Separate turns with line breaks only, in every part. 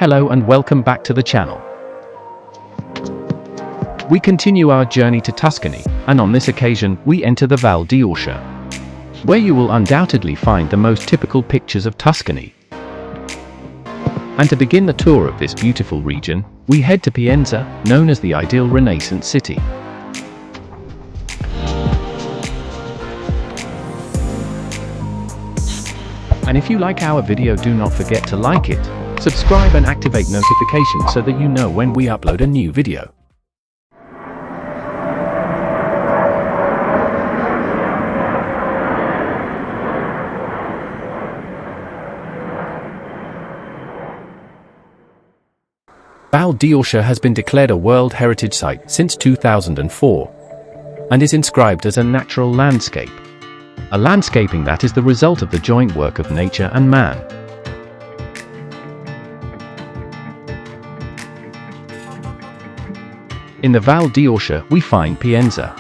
Hello and welcome back to the channel. We continue our journey to Tuscany, and on this occasion we enter the Val d'Orcia, where you will undoubtedly find the most typical pictures of Tuscany. And to begin the tour of this beautiful region, we head to Pienza, known as the ideal Renaissance city. And if you like our video, do not forget to like it, subscribe and activate notifications so that you know when we upload a new video. Val d'Orcia has been declared a World Heritage Site since 2004 and is inscribed as a natural landscape. A landscaping that is the result of the joint work of nature and man. In the Val d'Orcia we find Pienza,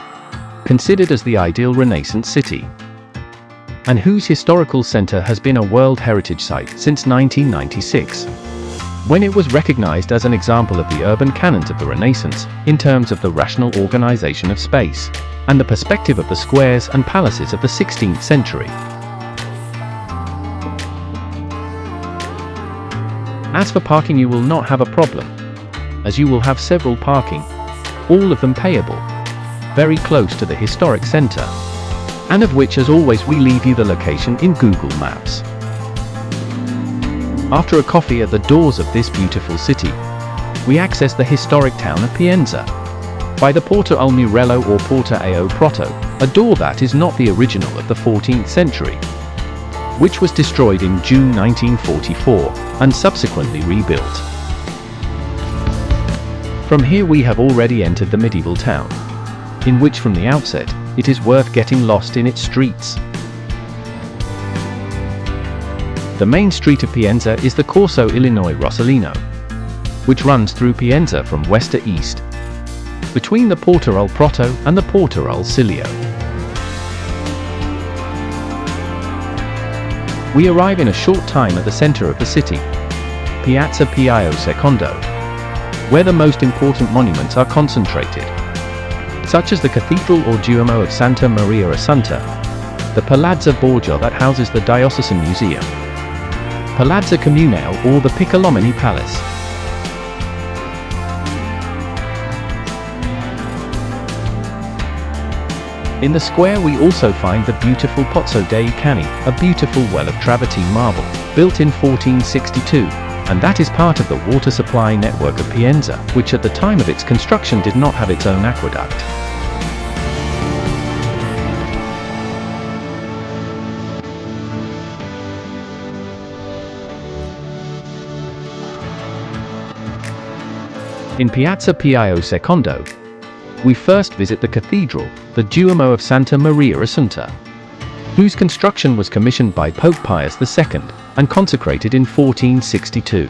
considered as the ideal Renaissance city, and whose historical center has been a World Heritage Site since 1996, when it was recognized as an example of the urban canons of the Renaissance in terms of the rational organization of space and the perspective of the squares and palaces of the 16th century. As for parking, you will not have a problem, as you will have several parking, all of them payable, very close to the historic center, and of which as always we leave you the location in Google Maps. After a coffee at the doors of this beautiful city, we access the historic town of Pienza by the Porta al Murello or Porta ao Proto, a door that is not the original of the 14th century, which was destroyed in June 1944 and subsequently rebuilt. From here we have already entered the medieval town, in which from the outset it is worth getting lost in its streets. The main street of Pienza is the Corso Illinois Rossellino, which runs through Pienza from west to east, between the Porta al Proto and the Porta al Silio. We arrive in a short time at the center of the city, Palazzo Pius II, where the most important monuments are concentrated, such as the Cathedral or Duomo of Santa Maria Assunta, the Palazzo Borgia that houses the Diocesan Museum, Palazzo Comunale or the Picolomini Palace. In the square we also find the beautiful Pozzo dei Cani, a beautiful well of travertine marble, built in 1462, and that is part of the water supply network of Pienza, which at the time of its construction did not have its own aqueduct. In Piazza Pius II, we first visit the cathedral, the Duomo of Santa Maria Assunta, whose construction was commissioned by Pope Pius II and consecrated in 1462.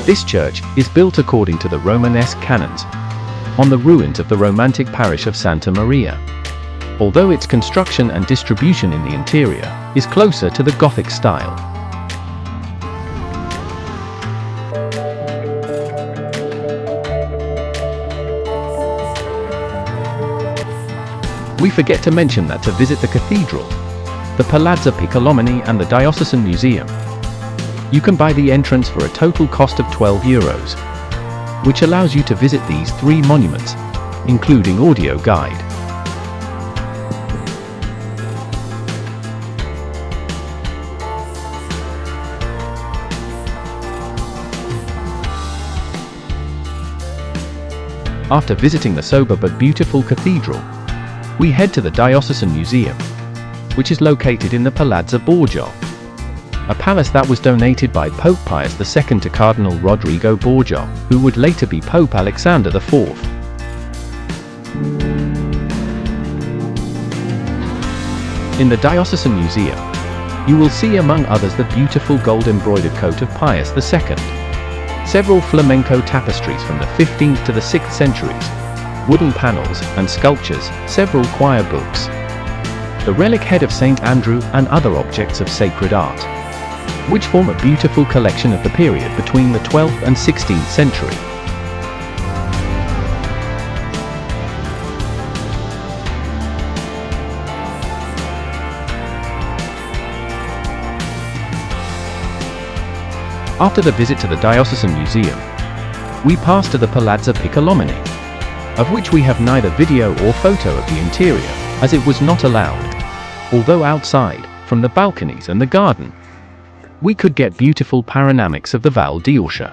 This church is built according to the Romanesque canons, on the ruins of the Romantic parish of Santa Maria, although its construction and distribution in the interior is closer to the Gothic style. We forget to mention that to visit the cathedral, the Palazzo Picolomini and the Diocesan Museum, you can buy the entrance for a total cost of €12, which allows you to visit these three monuments, including audio guide. After visiting the sober but beautiful cathedral, we head to the Diocesan Museum, which is located in the Palazzo Borgia, a palace that was donated by Pope Pius II to Cardinal Rodrigo Borgia, who would later be Pope Alexander IV. In the Diocesan Museum, you will see among others the beautiful gold-embroidered coat of Pius II, several flamenco tapestries from the 15th to the 6th centuries, wooden panels and sculptures, several choir books, the relic head of St. Andrew and other objects of sacred art, which form a beautiful collection of the period between the 12th and 16th century. After the visit to the Diocesan Museum, we passed to the Palazzo Picolomini, of which we have neither video or photo of the interior, as it was not allowed. Although outside, from the balconies and the garden, we could get beautiful panoramics of the Val d'Orcia.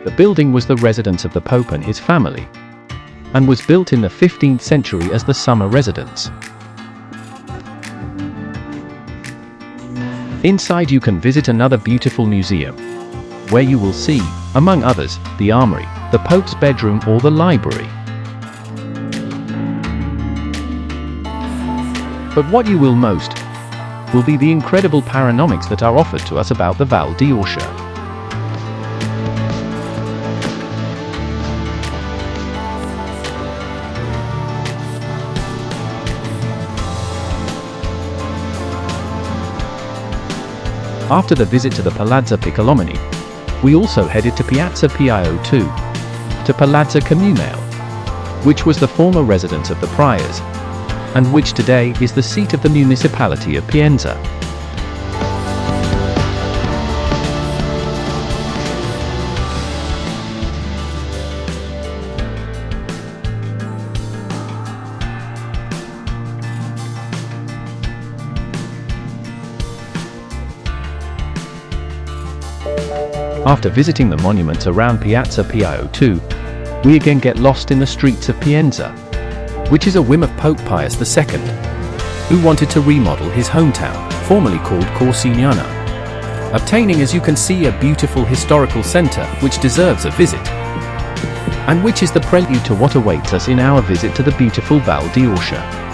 The building was the residence of the Pope and his family, and was built in the 15th century as the summer residence. Inside you can visit another beautiful museum, where you will see, among others, the armory, the Pope's bedroom or the library. But what you will most will be the incredible panoramics that are offered to us about the Val d'Orcia. After the visit to the Palazzo Picolomini, we also headed to Piazza Pius II, to Palazzo Comunale, which was the former residence of the priors, and which today is the seat of the municipality of Pienza. After visiting the monuments around Piazza Pius II, we again get lost in the streets of Pienza, which is a whim of Pope Pius II, who wanted to remodel his hometown, formerly called Corsignano, obtaining, as you can see, a beautiful historical center which deserves a visit, and which is the prelude to what awaits us in our visit to the beautiful Val d'Orcia.